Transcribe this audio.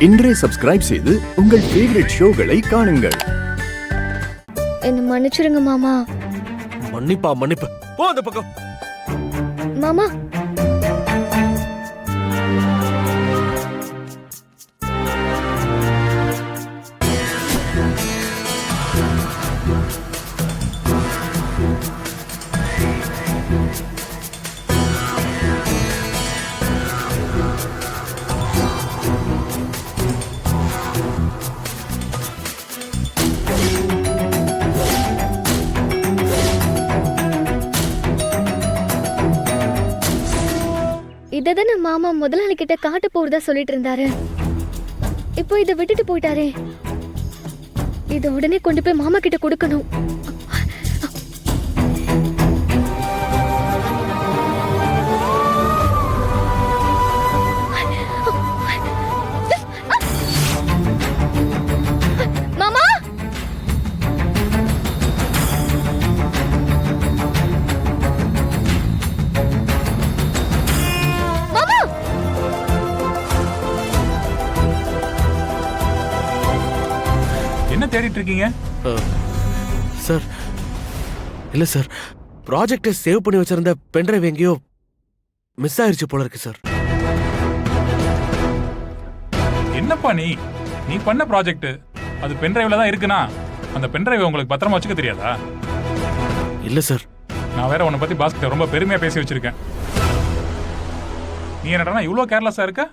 இன்றே சப்ஸ்கிரைப் செய்து உங்கள் ஃபேவரட் ஷோகளை காணுங்கள். என்ன மன்னிச்சிருங்க மாமா. மன்னிப்பு போ அந்த பக்கம். மாமா இததானே மாமா முதலாளி கிட்ட காட்ட போறதா சொல்லிட்டு இருந்தாரு. இப்போ இதை விட்டுட்டு போயிட்டாரே. இதை உடனே கொண்டு போய் மாமா கிட்ட கொடுக்கணும். மாமா என்ன தேடிட்டு இருக்கீங்க? சார் இல்ல சார், ப்ராஜெக்டை சேவ் பண்ணி வச்சிருந்த பென்ட்ரைவ் எங்கேயோ மிஸ் ஆயிருச்சு போல இருக்கு சார். என்னப்பா நீ பண்ண ப்ராஜெக்ட் அது பென்ட்ரைவ்ல தான் இருக்குனா அந்த பென்ட்ரைவ் உங்களுக்கு பத்திரமா வச்சுக்க தெரியாதா? இல்ல சார், நான் வேற உன்னை பத்தி பாஸ் கிட்ட ரொம்ப பெருமையா பேசி வச்சிருக்கேன். நீ என்னடா இவ்வளோ கேர்லெஸ்ஸா இருக்க?